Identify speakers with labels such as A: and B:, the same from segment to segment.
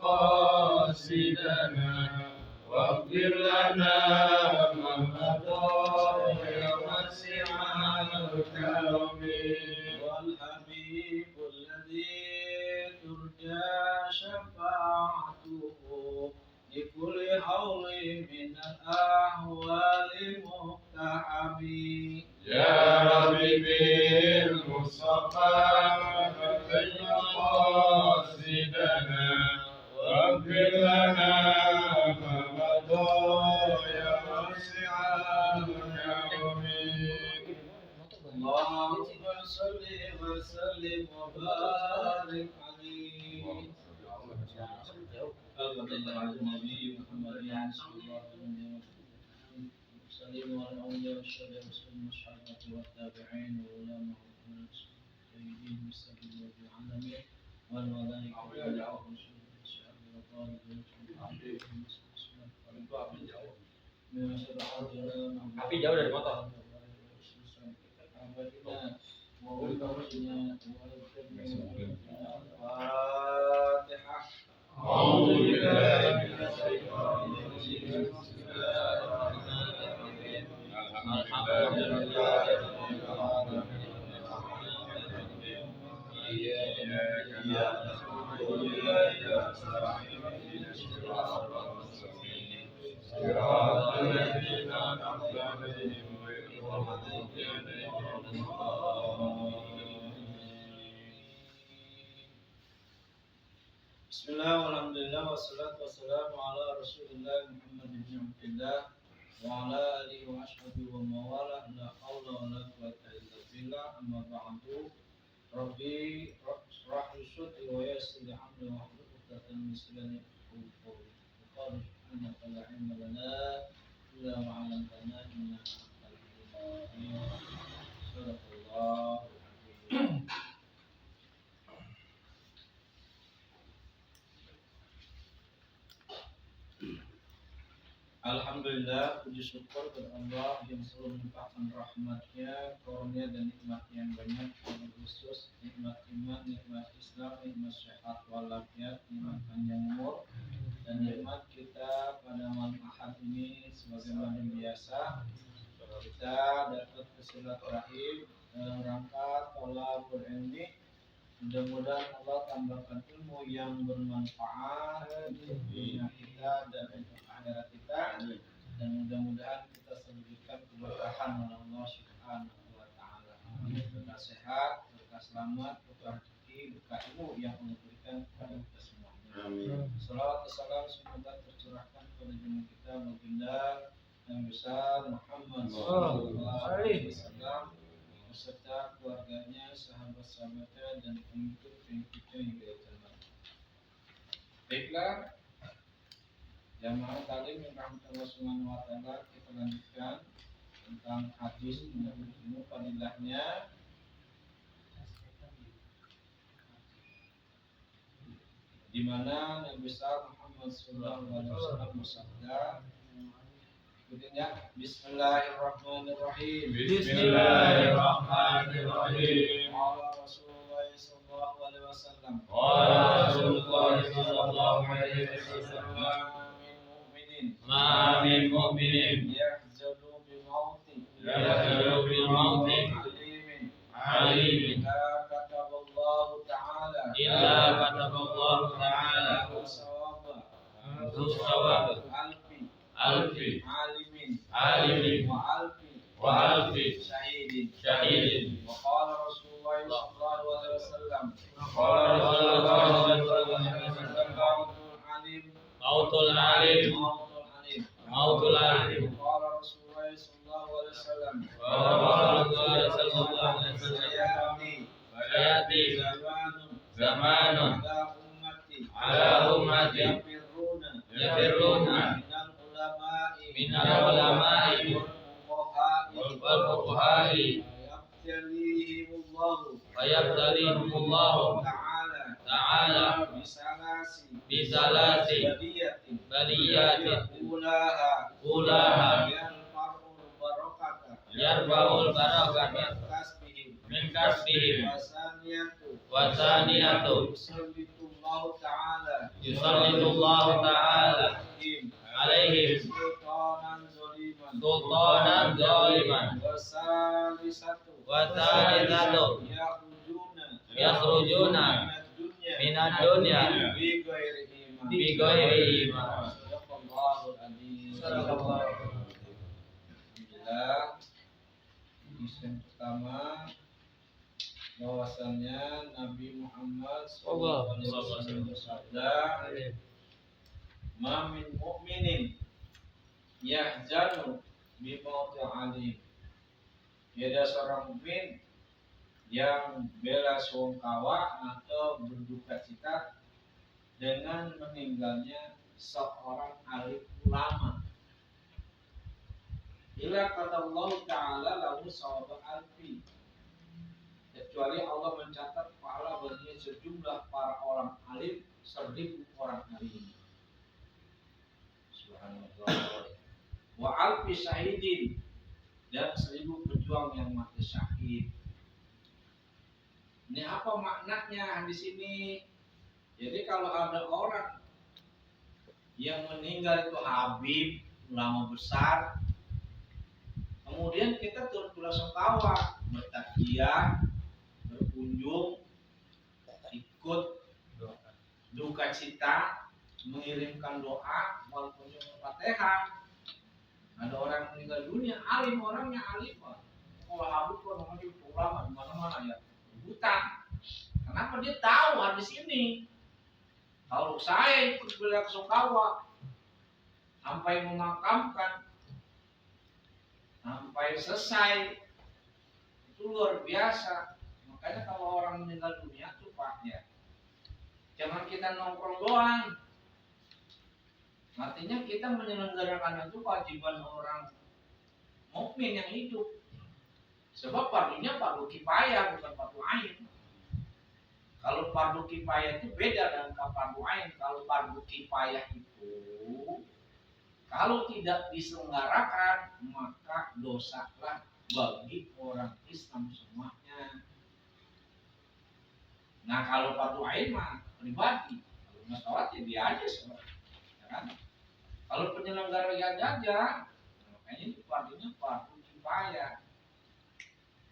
A: مقاصدنا واغفر لنا ما مضى يا واسع الكرم
B: والحبيب الذي ترجى شفاعته لكل حول من الأحوال مقتحم
A: يا ربي بالمصطفى بين مقاصدنا واغفر لنا ما مضى يا واسع الكرم
B: اللهم صل وسلم وبارك عليه النبي محمد صلى الله عليه وسلم وعلى الأولياء والشهداء والصحابة والتابعين وعلماء السيدين والسبيل والعالمين والملائكة والرسل والشهداء والطالبين
C: Api jauh dari motor.
A: أعوذ بالله من الشيطان الرجيم بسم الله الرحمن الرحيم الحمد لله رب العالمين إياك نعبد وإياك نستعين اهدنا الصراط المستقيم صراط الذين أنعمت عليهم غير المغضوب عليهم ولا الضالين
B: Bismillah, alhamdulillah, wassalatu wassalamu ala rasulillah Muhammad ibn Abdillah wa ala alihi wa ashabihi wa mawala la hawla wa la quwwata illa billah amma ba'du Rabbi shrah li sadri wa yassir li amri wa hlul 'uqdatam min lisani yafqahu qawli wa qala subhanaka la ilma lana illa ma 'allamtana innaka antal alim Sadaqallahu al-azim. Alhamdulillah, puji syukur kepada Allah yang selalu melimpahkan rahmatnya, karunia dan nikmatnya yang banyak, yang khusus nikmat iman, nikmat Islam, nikmat sehat walafiat, nikmat panjang umur, dan nikmat kita pada malam Ahad ini sebagaimana biasa kita dapat bersilaturahim dalam rangka thalabul ilmi. Mudah-mudahan Allah tambahkan ilmu yang bermanfaat untuk dunia kita dan untuk akhirat kita, dan mudah-mudahan kita diberikan keberkahan oleh Allah Subhanahu wa taala. Berkah sehat, berkah selamat, berkah rezeki, berkah ilmu yang Allah berikan kepada kita semua.
A: Amin.
B: Salawat dan salam semoga tercurahkan kepada junjungan kita baginda yang besar Muhammad sallallahu alaihi wasallam beserta keluarganya, sahabat-sahabatnya, dan pengikut-pengikutnya hingga kiamat. Baiklah, jamaah taklim yang rahmat Allah Subhanahu wa taala, kita lanjutkan tentang hadis menyebut ilmu fadilahnya. Di mana Nabi besar Muhammad sallallahu alaihi wasallam bersabda, Kemudian Bismillahirrahmanirrahim.
A: Bismillahirrahmanirrahim.
B: Qala Rasulullah sallallahu alaihi wasallam.
A: Qala Rasulullah sallallahu alaihi wasallam. Ma min mu'minin
B: Yahzadu bil mauti.
A: yahzanu bil mauti alimin
B: Illa kataballahu ta'ala.
A: illa kataballahu ta'ala
B: Sawab.
A: alfi
B: alimin
A: wa
B: wa
A: alfi
B: syahidin.
A: syahidin.
B: Wa qala Rasulullah sallallahu alaihi wasallam.
A: Qala Rasulullah sallallahu alaihi wasallam.
B: Mautul alim.
A: Mautul alim.
B: Qala Rasulullah sallallahu alaihi wasallam.
A: Qala Rasulullah sallallahu alaihi wasallam. Sayati zamanun ala ummati yafirruna minal ulama'i wal fuqaha'i fayabtalihumullahu ta'ala bisalasi baliyatin ulaha yarfa'ul barakata min kasbihim wa saniyatu
B: Yusallitullahu ta'ala
A: Yusallitullahu ta'ala alaihim sultanan zaliman wa thalithatu yakhrujuna minad dunya bi ghairi iman.
B: Alhamdulillah. Yang pertama bahwasannya Nabi Muhammad sallallahu alaihi wasallam bersabda, "Ma min mu'minin yahzanu bi mauti alim." Tiada seorang mukmin yang bela sungkawa atau berduka cita dengan meninggalnya seorang alim ulama. Ila kata Allah Ta'ala lahu sawaba alfi, kecuali Allah mencatat pahala bagi sejumlah para orang alim 1000 orang alim. Subhanallah. Wa alfi syahidin, dan 1000 pejuang yang mati syahid. Ini apa maknanya di sini? Jadi kalau ada orang yang meninggal itu habib, ulama besar, kemudian kita turut belasungkawa, bertakziah, berkunjung, ikut duka cita, mengirimkan doa, walaupun cuma Fatihah. Ada orang meninggal dunia, alim, orangnya alim. Kalau habib kan namanya ulama di mana-mana ya, rebutan. Kenapa dia tahu hadis ini? Kalau saya ikut belasungkawa sampai memakamkan, sampai selesai, itu luar biasa. Makanya kalau orang meninggal dunia tuh Pak ya, jangan kita nongkrong doang. Artinya kita menyelenggarakan itu kewajiban orang mukmin yang hidup. Sebab fardunya fardu kifayah, bukan fardu ain. Kalau fardu kifayah itu beda dengan fardu ain. Kalau fardu kifayah itu kalau tidak diselenggarakan, maka dosalah bagi orang Islam semuanya. Nah kalau fardu ain mah pribadi, kalau nggak sholat ya dia aja sholat, ya kan? Kalau penyelenggara yang jaga, makanya itu fardunya fardu kifayah.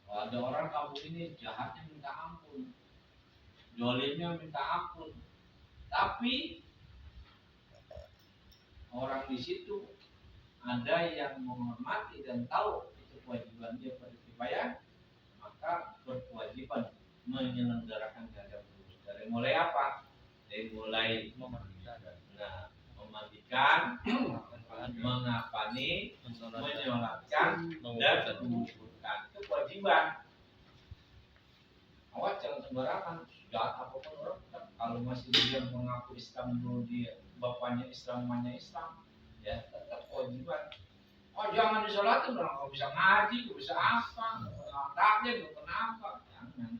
B: Kalau ada orang kampung ini jahatnya minta ampun, jolimnya minta ampun, tapi orang di situ ada yang menghormati dan tahu itu kewajiban dia pada kifayah, maka berkewajiban menyelenggarakan jaga terus. Dari mulai apa? Dari mulai memandikan, mengapani, menyolatkan, dan menguburkan. Itu kewajiban. Awas jangan sembarangan, jahat apapun orang. Kalau masih dia mengaku Islam dulu, dia bapaknya Islam, mamanya Islam, ya tetap kewajiban. Oh jangan disolatin, orang nggak bisa ngaji, nggak bisa apa, taknya nggak kenapa, jangan.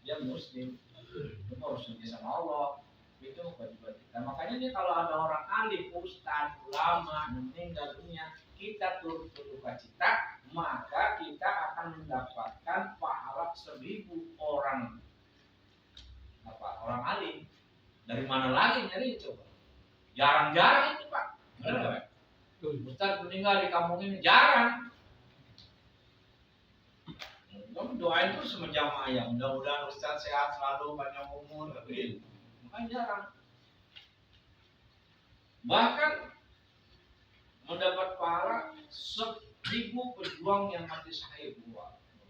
B: Dia Muslim, itu harus suci sama Allah, itu kewajiban kita. Makanya nih kalau ada orang alim, ustaz, ulama, meninggal dunia, kita turut berduka cita, maka kita akan mendapatkan pahala 1000 orang orang alim. Dari mana lagi nyari coba? Jarang-jarang itu Pak. Benar Pak? Ustaz meninggal di kampung ini jarang. Kamu doain terus sama jamaah ya, mudah-mudahan Ustaz sehat selalu, panjang umur. Makanya jarang. Bahkan mendapat pahala 1000 pejuang yang mati syahid.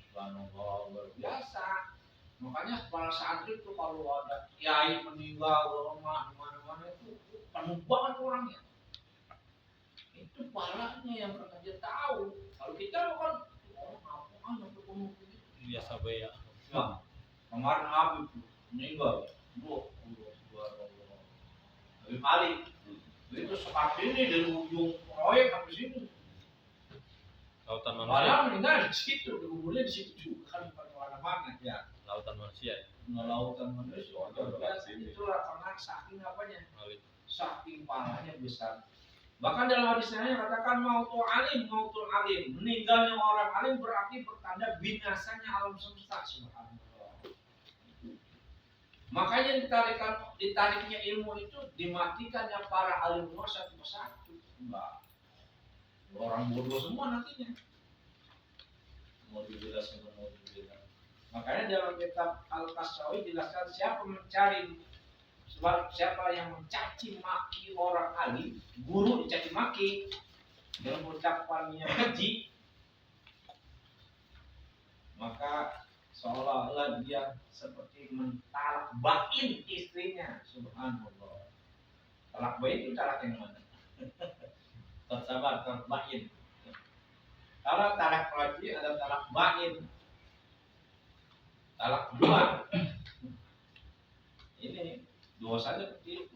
B: Subhanallah, luar biasa. Makanya kepala santri itu kalau ada kiai meninggal, ulama di mana-mana itu penuh banget orangnya. Itu pahalanya yang pernah dia tahu. Kalau kita kan apaan yang penuh begitu.
A: Biasa ya.
B: Nah, kemarin Habib meninggal. Habib Ali. Itu seperti ini dari ujung proyek sampai sini.
A: Lautan
B: Padahal
A: manusia.
B: meninggal di situ, kuburnya di situ juga kan bukan kemana-mana ya.
A: Lautan manusia ya.
B: Lautan manusia. Itulah karena saking apanya? Saking pahalanya besar. Bahkan dalam hadis lain katakan mautul alim, meninggalnya orang alim berarti pertanda binasanya alam semesta. Subhanallah. Makanya ditariknya ilmu itu dimatikannya para alim ulama satu persatu. Enggak. Orang bodoh semua nantinya. Mau dijelaskan. Makanya dalam kitab Al-Kasrawi jelaskan siapa yang mencaci maki orang alim, guru dicaci maki dalam ucapannya keji, maka seolah-olah dia seperti mentalak bain istrinya. Subhanallah. Talak bain itu talak yang mana? Sabar, talak bain. Kalau talak raj'i ada talak bain. Talak dua. Ini dosanya seperti itu.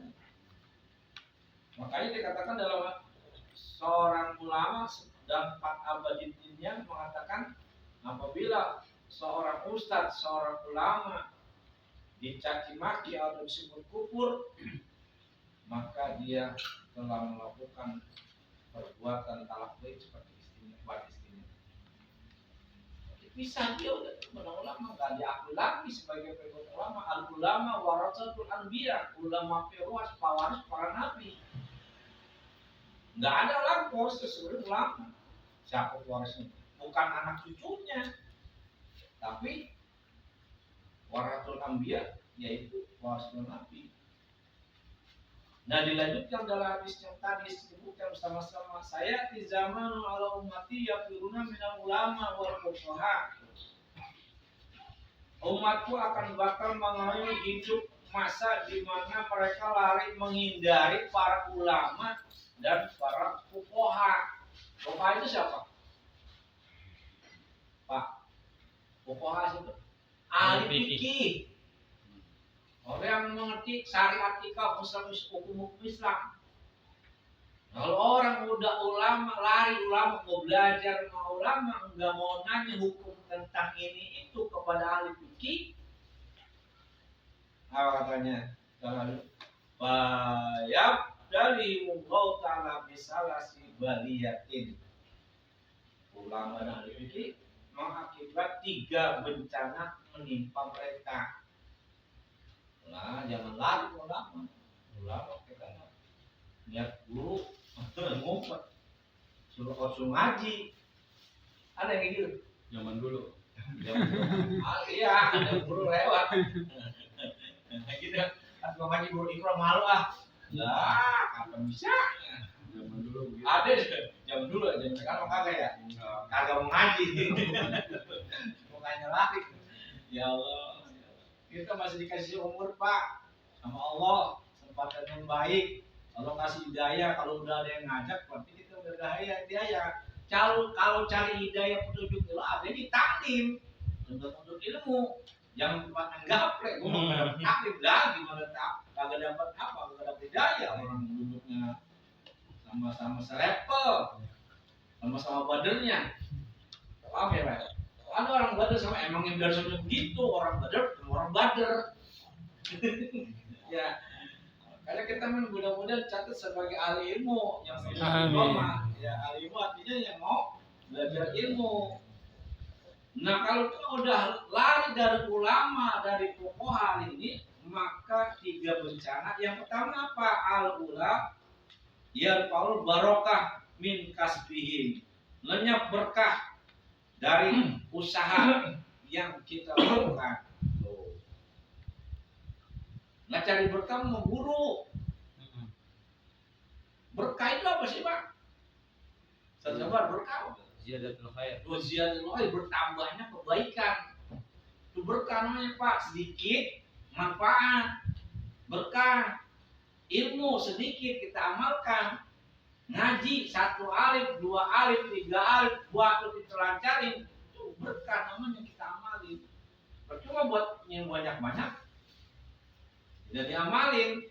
B: Makanya dikatakan dalam seorang ulama dan Pak Abadiddinnya mengatakan apabila seorang ustadz, seorang ulama dicaci maki atau disebut kufur, maka dia telah melakukan perbuatan talak baik seperti istrinya. Bisa dia udah ulama nggak diakui lagi sebagai pengikut ulama. Al ulama warasatul anbiya, ulama pewaris pewaris para nabi. Nggak ada lagi pewaris sesuai ulama. Siapa pewarisnya? Bukan anak cucunya, tapi warasatul anbiya, yaitu pewaris nabi. Nah, dilanjutkan dalam hadis yang tadi disebutkan bersama-sama, saya di zaman ala ummati yaquluna minal ulama wal fuqaha. Umatku akan bakal mengalami hidup masa di mana mereka lari menghindari para ulama dan para fuqaha. Fuqaha itu siapa? Pak. Fuqaha itu ahli fikih. Orang yang mengerti syariat hukum Islam. Kalau orang udah ulama, lari ulama, mau belajar sama ulama, nggak mau nanya hukum tentang ini itu kepada ahli fikih, apa katanya? Bayab dari mungkau ta'ala bisalasi baliyatin. Ulama dan ahli fikih mengakibat 3 bencana menimpa mereka. Nah, jangan lari ulama kita niat guru ngumpet suruh ngaji, ada yang gitu
C: Zaman dulu.
B: iya, ada guru lewat gitu kan ngaji guru ikram malu lah kapan bisa
C: Zaman dulu begitu.
B: ada zaman dulu sekarang kagak ya kagak mau ngaji bukannya lari. Ya Allah, kita masih dikasih umur Pak sama Allah, kesempatan yang baik. Allah kasih hidayah, kalau udah ada yang ngajak berarti kita udah hidayah. Kalau cari hidayah petunjuk itu ada di taklim, untuk ilmu. Jangan tempat nggaplek, gua enggak dapat taklim lagi, kagak dapat apa, kagak dapat hidayah. Orang duduknya sama-sama serepel, sama-sama badernya. Paham ya, Pak? Ada orang bader sama emang yang biasa begitu, orang bader sama orang bader. Ya, karena kita mudah-mudahan catat sebagai ahli ilmu yang ulama. Ya, ahli ilmu artinya yang mau belajar ilmu. Nah, kalau kita udah lari dari ulama, dari fuqaha ini, maka 3 bencana. Yang pertama apa? Al-ula yarfa'ul barokah min kasbihim. Lenyap berkah dari usaha yang kita lakukan. Nggak cari berkah mau guru. Berkah itu apa sih, Pak? Sabar berkah.
C: Ziyadatul khair.
B: Ziyadatul khair, bertambahnya kebaikan. Itu berkah namanya, Pak. Sedikit manfaat. Berkah. Ilmu sedikit kita amalkan. Ngaji 1 alif, 2 alif, 3 alif, buat kita lancarin. Itu berkah namanya kita amalin. Percuma buat yang banyak-banyak tidak diamalin.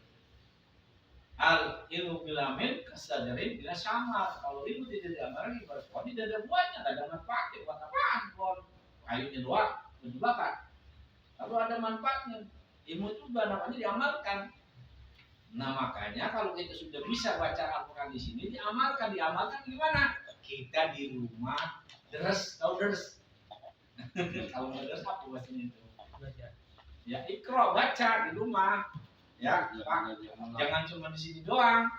B: Al ilmu bilamin kesadarin bila sama. Kalau ilmu tidak diamalin ibarat pohon tidak ada buahnya, tidak ada manfaatnya. Buat apaan pohon? Kayunya doang, dibakar. Kalau ada manfaatnya, ilmu itu namanya diamalkan. Nah, makanya kalau kita sudah bisa baca Al-Quran di sini, diamalkan gimana? Kita di rumah deres, tahu deres? Kalau deres apa bahasanya itu? Ya ikro baca di rumah. Ya, Pak. Jangan cuma di sini doang.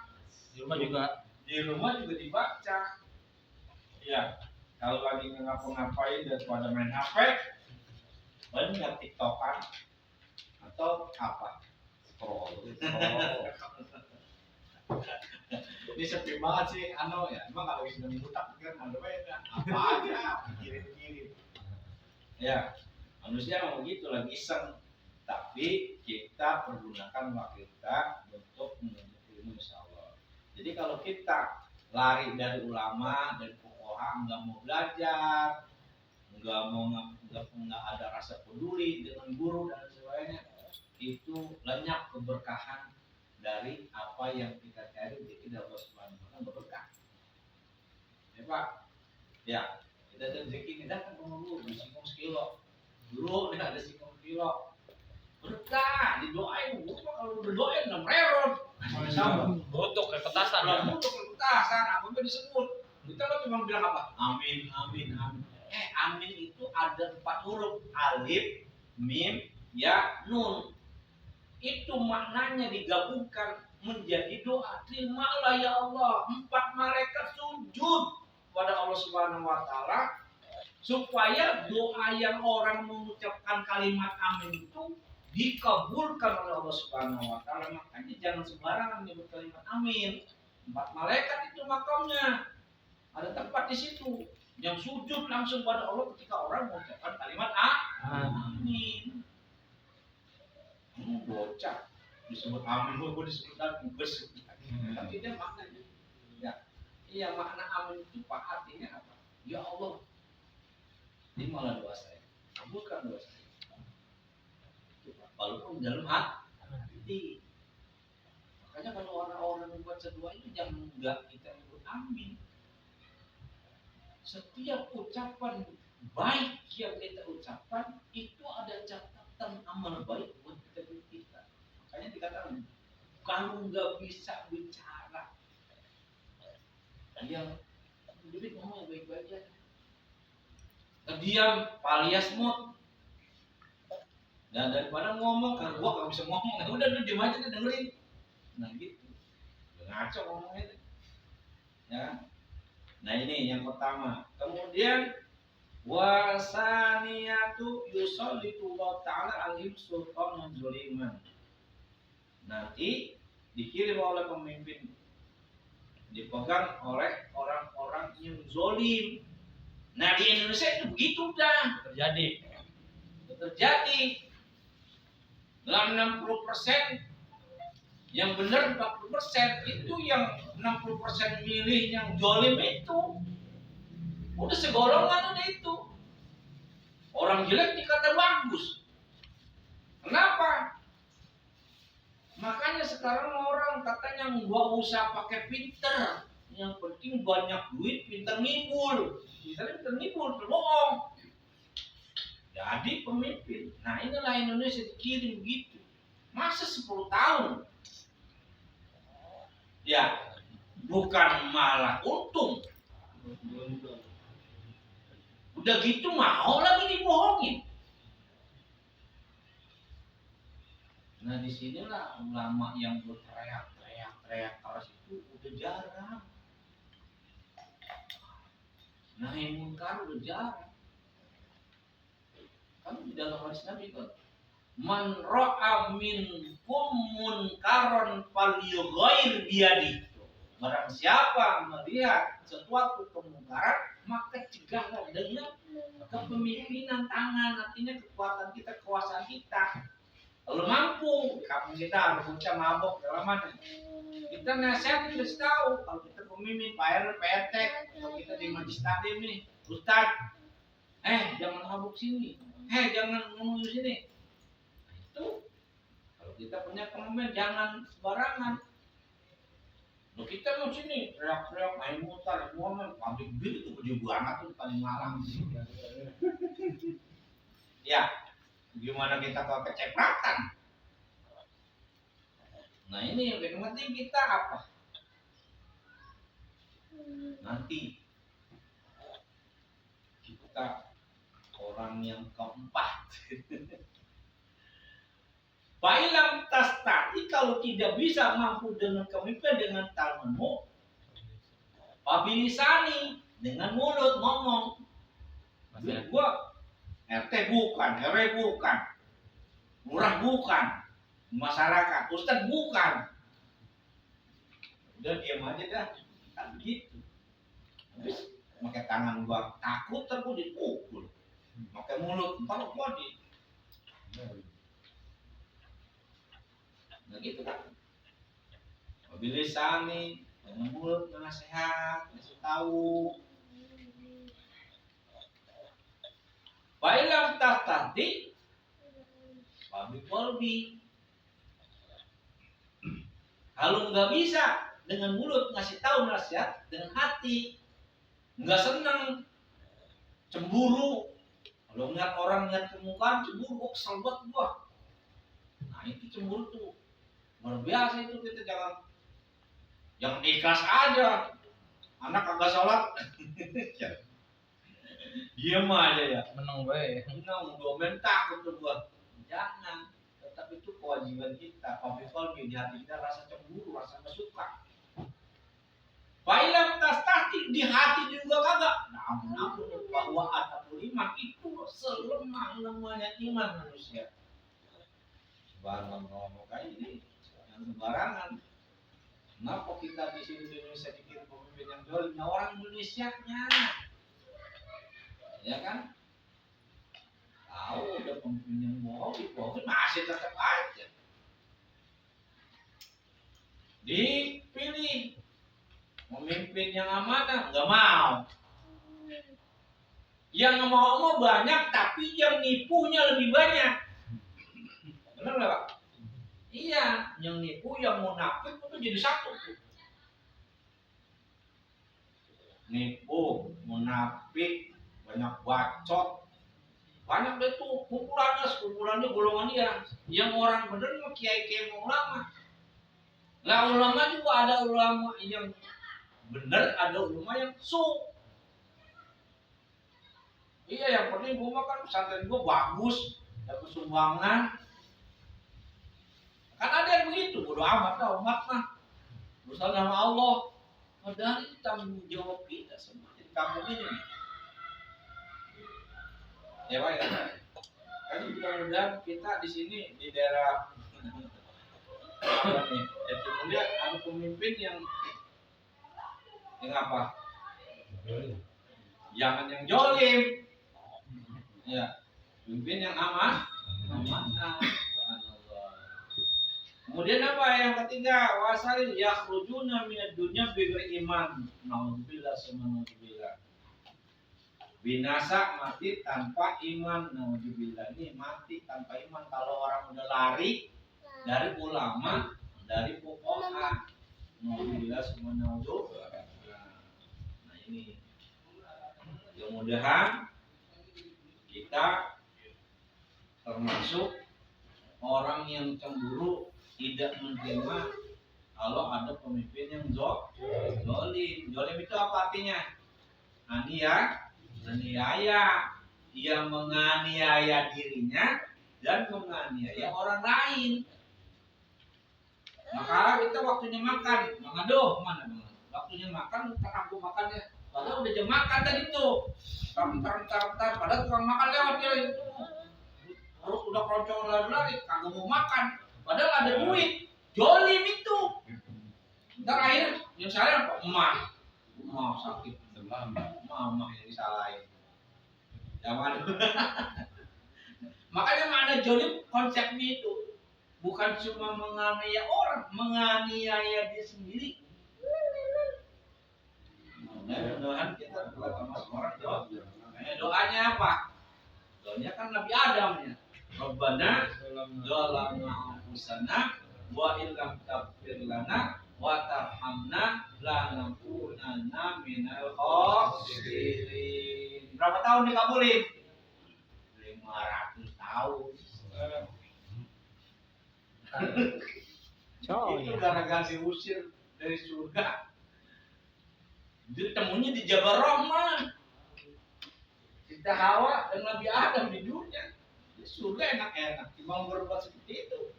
A: Di rumah juga.
B: Di rumah juga dibaca. Ya, kalau lagi ngapa-ngapain daripada main HP, banyak TikTokan atau apa? Scroll. Ini sepi banget sih, ya. Emang kalau sedang butak kan ada apa aja, kirim-kirim. Ya, manusia memang begitu lagi iseng. Tapi kita pergunakan waktu kita untuk menuntut ilmu, insya Allah. Jadi kalau kita lari dari ulama, dari fuqaha, nggak mau belajar, nggak ada rasa peduli dengan guru dan sebagainya, itu lenyap keberkahan dari apa yang kita cari. Jadi Allah Subhanahu wa taala berkah. Ya Pak, ya kita rezeki kita kan dulu di singkong sekilo, dulu ada singkong sekilo. Berkah, didoain. Gua kalau udah doain enam reron. Sama.
A: Botok kayak petasan.
B: Kalau botok kayak petasan, apa enggak disebut. Kita lo cuma bilang apa? Amin, amin, amin. Amin itu ada 4 huruf. Alif, mim, ya, nun. Itu maknanya digabungkan menjadi doa. Terimalah ya Allah. 4 malaikat sujud pada Allah Subhanahu wa taala supaya doa yang orang mengucapkan kalimat amin itu dikabulkan oleh Allah Subhanahu wa taala. Makanya jangan sembarangan menyebut kalimat amin. 4 malaikat itu makamnya. Ada tempat di situ yang sujud langsung pada Allah ketika orang mengucapkan kalimat amin. Bocah disebut amin, gue disebut amin, tapi dia maknanya. Ya, iya makna amin itu Pak artinya apa? Ya Allah, terimalah doa saya, kabulkan doa saya. Walaupun dalam hati. Makanya kalau orang-orang membaca doa itu jangan enggak kita nyebut amin. Setiap ucapan baik yang kita ucapkan itu ada catatan amal baik buat kita. Makanya dikatakan kalau nggak bisa bicara, yang duit ngomong baik-baik aja. Diam, alias mood. Dan daripada ngomong, kan gua gak bisa ngomong, ya udah lu diam aja dengerin. Nah gitu, ngaco ngomongnya. Ya, nah ini yang pertama. Kemudian wasaniyatu yusallitu Allah Ta'ala alim sultan zuliman. Nanti dikirim oleh pemimpin, dipegang oleh orang-orang yang zolim. Nah di Indonesia itu begitu dah terjadi. Dalam 60% yang benar 40%, itu yang 60% milih yang zolim itu udah segolongan udah itu. Orang jelek dikata bagus. Kenapa? Makanya sekarang orang katanya nggak usah pakai pinter, yang penting banyak duit, pinter ngibul. Misalnya pinter ngibul, berbohong. Jadi pemimpin. Nah inilah Indonesia dikirim begitu. Masa 10 tahun? Ya, bukan malah untung. Udah gitu mau lagi dibohongin. Nah disinilah ulama yang berteriak keras itu udah jarang. Nahi munkar udah jarang. Kan di dalam hadis Nabi kan, man ra'a minkum munkaron falyughayyir biyadi. Barang siapa melihat sesuatu kemungkaran, maka cegahlah dengan kepemimpinan tangan. Artinya kekuatan kita, kekuasaan kita. Kalau mampu, kampung kita ada bocah mabok dalam mana? Kita nasihat kita tahu. Kalau kita pemimpin, Pak RT, kalau kita di majlis taklim nih, Ustaz, jangan mabuk sini. Jangan ngomong di sini. Itu kalau kita punya pemimpin jangan sembarangan. Loh kita mau sini teriak-teriak main mutar, ngomong pabrik bir itu gede banget tuh paling malam. Ya, gimana kita kalau kecepratan? Nah ini yang penting kita apa? Nanti kita orang yang keempat
D: Fa'ilam tastati, kalau tidak bisa mampu dengan kemimpinan dengan tanganmu, pabilisani, dengan mulut ngomong. Gua RT bukan, RW bukan, lurah bukan, masyarakat, ustad bukan. Udah diam aja dah, kan begitu. Habis pakai tangan gua takut terus dipukul, pakai mulut kalau gua di, nah gitu kan. Pabilisani, dengan mulut nasihat, ngasih tahu. Fa'ilam tastati, babi kolbi. Kalau nggak bisa dengan mulut ngasih tahu nasihat, dengan hati nggak senang, cemburu. Kalau ngeliat orang ngeliat permukaan cemburu, kesel banget gua. Nah itu cemburu tuh luar biasa itu. Kita jangan ikhlas aja. Anak kagak sholat, diam aja ya.
A: Menang bae.
D: Menang, domen takut tuh gua. Jangan. Tetap itu kewajiban kita. Kolbi di hati kita rasa cemburu, rasa nggak suka. Fa'ilam tastati, di hati juga kagak. Namun bahwa ada iman itu selemah-lemahnya iman manusia. Sembarangan ngomong kayak ini, yang sembarangan. Kenapa kita di sini di Indonesia dikirim pemimpin yang dolim? Nah, orang Indonesianya, ya kan? Tahu udah pemimpin yang bohong masih tetap aja dipilih. Pemimpin yang amanah nggak mau. Yang mau banyak, tapi yang nipunya lebih banyak. Benar nggak Pak? Iya, yang nipu, yang munafik itu jadi satu. Nipu, munafik, banyak bacot, banyak deh tuh kumpulannya golongan dia. Yang orang bener mah kiai-kiai ulama. Lah ulama juga ada ulama yang bener, ada ulama yang su. Iya, yang penting gua kan pesantren gua bagus, dapat sumbangan. Kan ada yang begitu, bodo amat lah umat mah. Urusan sama Allah. Padahal itu tanggung jawab kita semua di kampung ini. Ya Pak ya. Kan mudah-mudahan kita di sini di daerah apa nih? Kemudian ada pemimpin yang apa? Jangan yang jolim. Ya, pemimpin yang amanah. Kemudian apa yang ketiga? Wasalil yakhrujuna minad dunya bighairi iman. Nauzubillah subhanallah. Binasa mati tanpa iman. Nauzubillah, ini mati tanpa iman kalau orang udah lari dari ulama, dari fuqaha. Nauzubillah subhanallah. Nah ini. Mudah-mudahan kita termasuk orang yang cemburu, tidak menerima kalau ada pemimpin yang zolim. Zolim itu apa artinya? Aniaya. Ia menganiaya dirinya dan menganiaya orang lain. Maka kita waktunya makan, mana? Waktunya makan, aku makan ya. Padahal udah jam makan tadi tuh. Tar. Padahal tukang makan lewat dia itu. Terus udah keroncong lari, kagak mau makan. Padahal ada duit, jolim itu. Ntar akhirnya yang salah apa? Emak sakit, mama yang disalahin. Jangan. Makanya mana jolim konsepnya itu bukan cuma menganiaya orang, menganiaya dia sendiri. Mudah-mudahan kita sama orang doanya apa? Doanya kan Nabi Adam ya. Rabbana zalamna anfusana wa illam taghfir lana wa tarhamna lanakunanna minal khasirin. Berapa tahun dikabulin? 500 tahun. Itu gara-gara diusir dari surga. Dia temunya di Jabal Rahman. Kita Hawa dan Nabi Adam di dunia. Di surga enak-enak. Cuma berbuat seperti itu.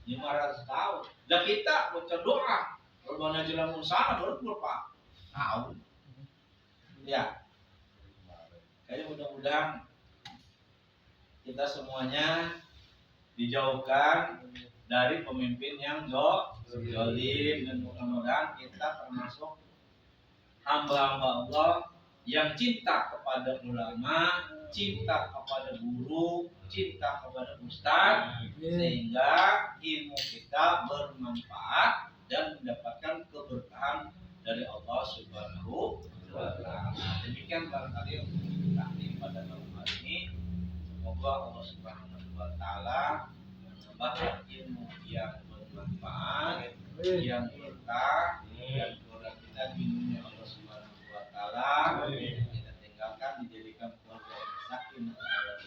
D: 500 tahun. Dan kita baca doa, Rabbana jalan sana baru berapa tahun. Ya, kayaknya mudah-mudahan kita semuanya dijauhkan dari pemimpin yang zalim, dan mudah-mudahan kita termasuk hamba-hamba Allah yang cinta kepada ulama, cinta kepada guru, cinta kepada ustaz, sehingga ilmu kita bermanfaat dan mendapatkan keberkahan dari Allah Subhanahu wa Ta'ala. Demikian barangkali yang kita pada malam hari ini. Semoga Allah Subhanahu wa Ta'ala menambah ilmu yang bermanfaat, yang berkah, dan keluarga kita di dunia Allah Subhanahu wa Ta'ala. Kita tinggalkan dijadikan keluarga yang sakinah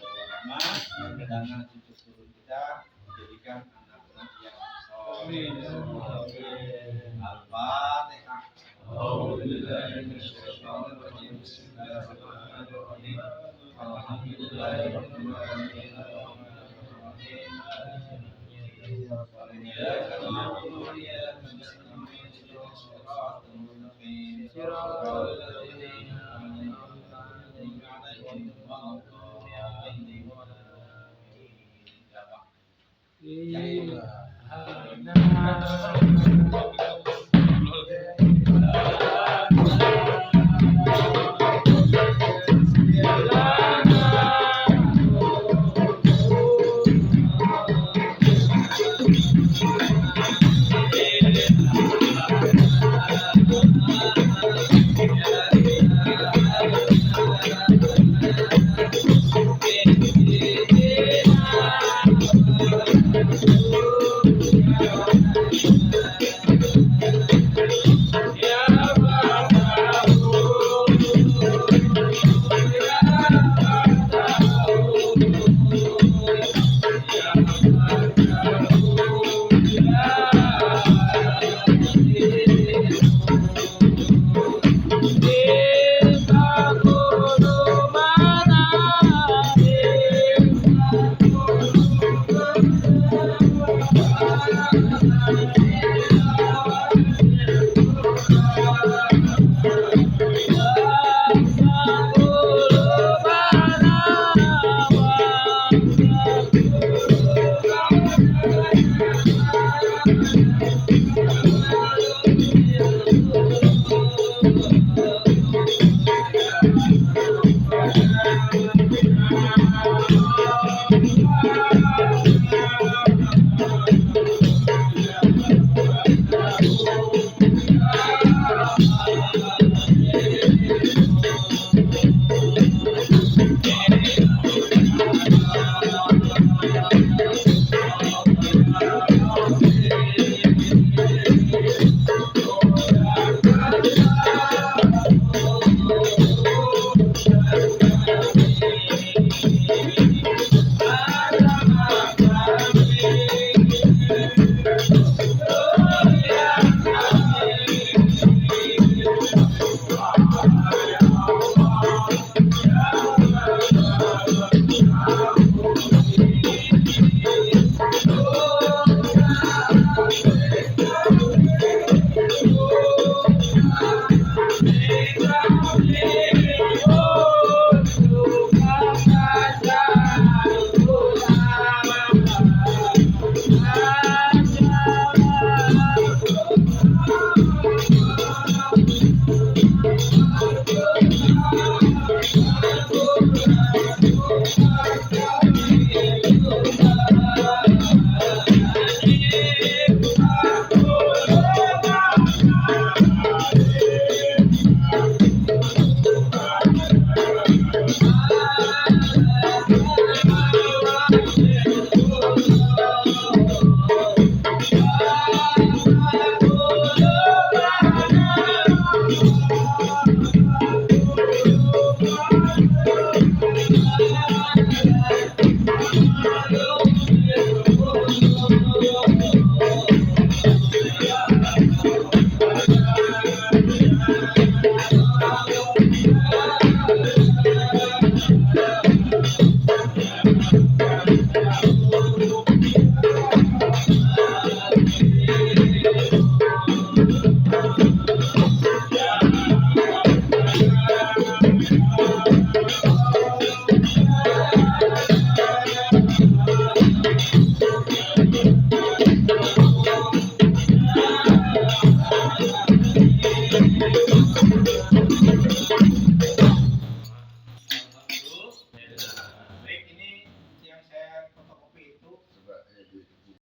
D: warahmah, dan anak cucu turun kita dijadikan anak-anak yang soleh. Al-Fatihah.
E: Iya.